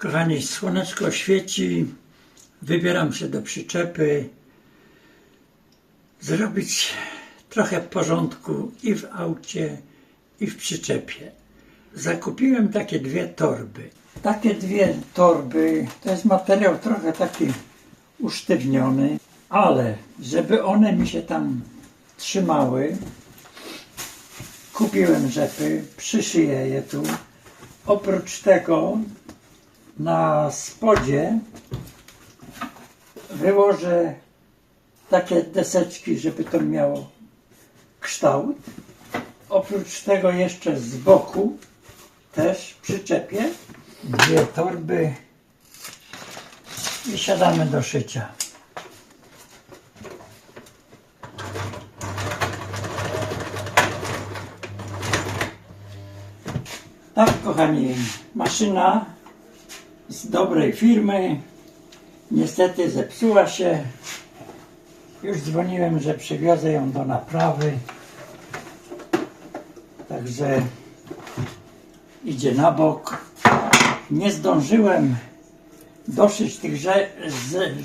Kochani, słoneczko świeci, wybieram się do przyczepy, zrobić trochę porządku i w aucie, i w przyczepie. Zakupiłem takie dwie torby. Takie dwie torby, to jest materiał trochę taki usztywniony, ale żeby one mi się tam trzymały, kupiłem rzepy, przyszyję je tu. Oprócz tego na spodzie wyłożę takie deseczki, żeby to miało kształt. Oprócz tego jeszcze z boku też przyczepię dwie torby i siadamy do szycia. Tak, kochani, maszyna z dobrej firmy, niestety zepsuła się. Już dzwoniłem, że przywiozę ją do naprawy, także idzie na bok. Nie zdążyłem doszyć tych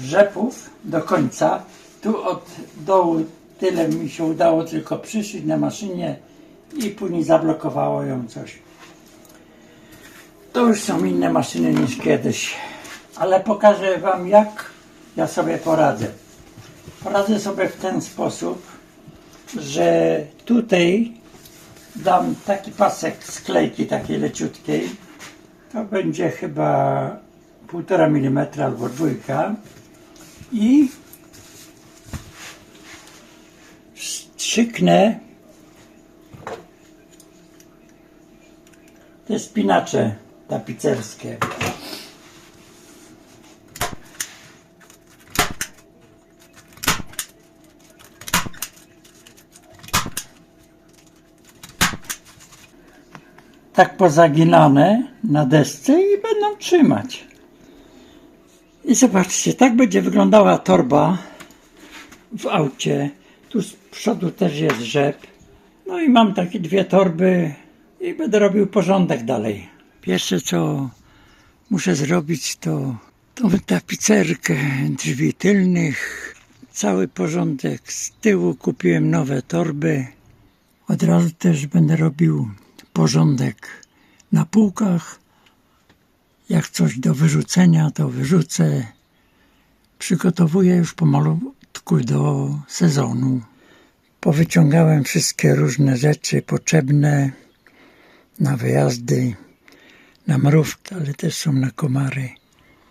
rzepów do końca. Tu od dołu tyle mi się udało tylko przyszyć na maszynie i później zablokowało ją coś. To już są inne maszyny niż kiedyś, ale pokażę wam, jak ja sobie poradzę. Poradzę sobie w ten sposób, że tutaj dam taki pasek sklejki takiej leciutkiej. To będzie chyba 1,5 mm albo 2 i strzyknę te spinacze tapicerskie. Tak pozaginane na desce i będą trzymać. I zobaczcie, tak będzie wyglądała torba w aucie. Tu z przodu też jest rzep. No i mam takie dwie torby i będę robił porządek dalej. Pierwsze co muszę zrobić to tą tapicerkę drzwi tylnych. Cały porządek z tyłu, kupiłem nowe torby. Od razu też będę robił porządek na półkach. Jak coś do wyrzucenia, to wyrzucę. Przygotowuję już pomalutku do sezonu. Powyciągałem wszystkie różne rzeczy potrzebne na wyjazdy, na mrówki, ale też są na komary.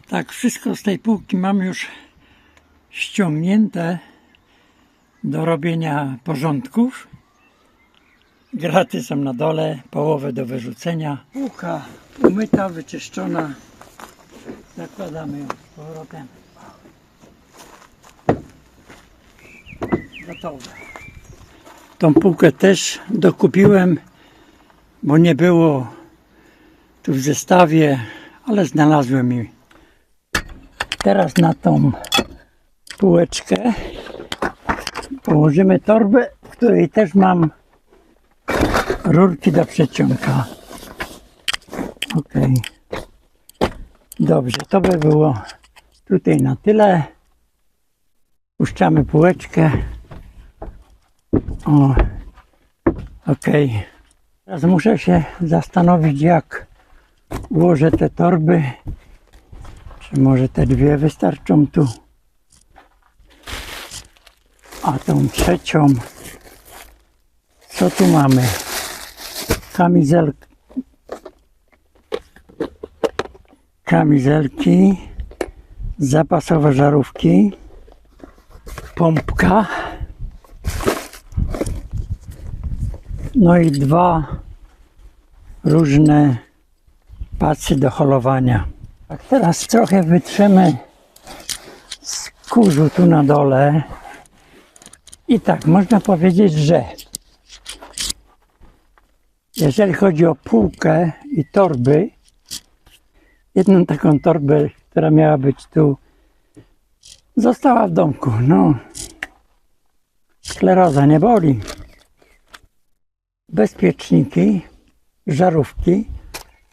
Tak, wszystko z tej półki mam już ściągnięte do robienia porządków. Graty są na dole, połowę do wyrzucenia. Półka umyta, wyczyszczona. Zakładamy ją z powrotem. Gotowe. Tą półkę też dokupiłem, bo nie było tu w zestawie, ale znalazłem ją. Teraz na tą półeczkę położymy torbę, w której też mam rurki do przeciąga. Ok. Dobrze, to by było tutaj na tyle. Puszczamy półeczkę. O. Ok. Teraz muszę się zastanowić, jak ułożę te torby. Czy może te dwie wystarczą tu? A tą trzecią, co tu mamy? Kamizelki, zapasowe żarówki, pompka, no i dwa różne pacy do holowania. Tak, teraz trochę wytrzemy z kurzu tu na dole i tak można powiedzieć, że jeżeli chodzi o półkę i torby, jedną taką torbę, która miała być tu, została w domku. No, skleroza nie boli. Bezpieczniki, żarówki,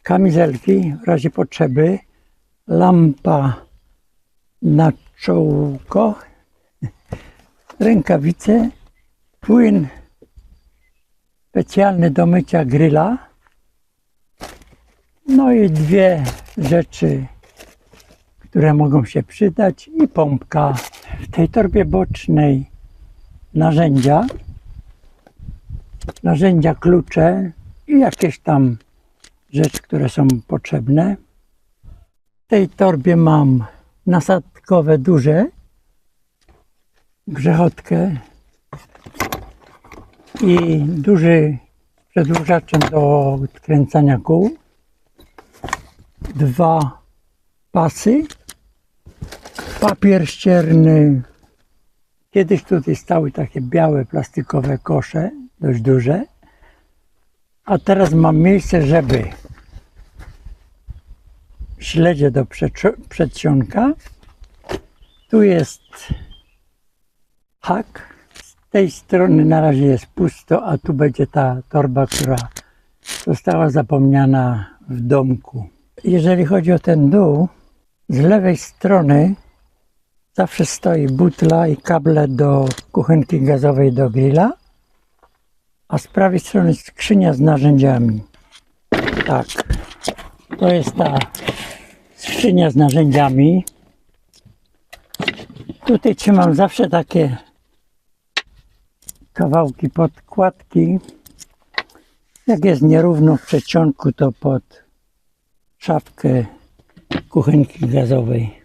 kamizelki w razie potrzeby, lampa na czołko, rękawice, płyn specjalny do mycia gryla, no i dwie rzeczy, które mogą się przydać, i pompka. W tej torbie bocznej narzędzia, klucze i jakieś tam rzeczy, które są potrzebne. W tej torbie mam nasadkowe duże, grzechotkę i duży przedłużaczem do odkręcania kół, dwa pasy, papier ścierny. Kiedyś tutaj stały takie białe plastikowe kosze, dość duże, a teraz mam miejsce, żeby śledzie do przedsionka. Tu jest hak. Z tej strony na razie jest pusto, a tu będzie ta torba, która została zapomniana w domku. Jeżeli chodzi o ten dół, z lewej strony zawsze stoi butla i kable do kuchenki gazowej do grilla, a z prawej strony skrzynia z narzędziami. Tak, to jest ta skrzynia z narzędziami. Tutaj trzymam zawsze takie kawałki podkładki. Jak jest nierówno w przedsionku, to pod szafkę kuchenki gazowej.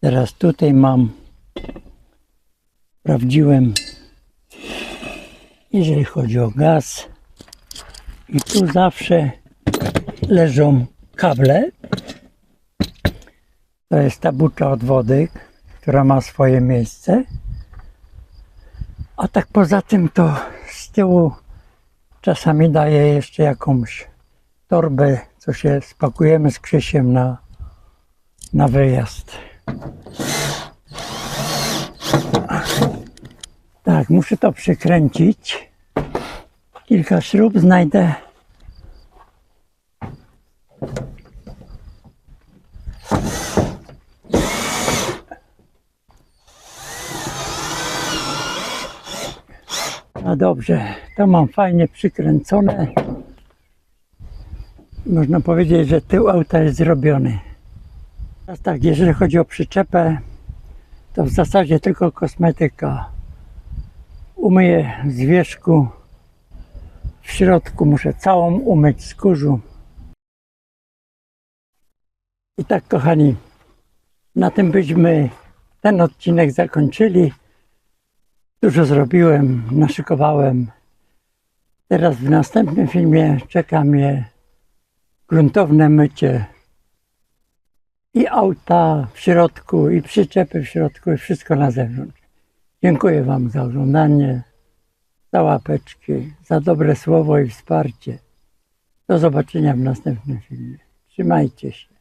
Teraz tutaj sprawdziłem, jeżeli chodzi o gaz, i tu zawsze leżą kable. To jest ta butla od wody, która ma swoje miejsce. A tak poza tym to z tyłu czasami daję jeszcze jakąś torbę, co się spakujemy z Krzysiem na wyjazd. Tak, muszę to przykręcić. Kilka śrub znajdę. No dobrze, to mam fajnie przykręcone. Można powiedzieć, że tył auta jest zrobiony. Teraz tak, jeżeli chodzi o przyczepę, to w zasadzie tylko kosmetyka. Umyję z wierzchu, w środku muszę całą umyć z kurzu. I tak, kochani, na tym byśmy ten odcinek zakończyli. Dużo zrobiłem, naszykowałem. Teraz w następnym filmie czeka mnie gruntowne mycie i auta w środku, i przyczepy w środku, i wszystko na zewnątrz. Dziękuję Wam za oglądanie, za łapeczki, za dobre słowo i wsparcie. Do zobaczenia w następnym filmie. Trzymajcie się.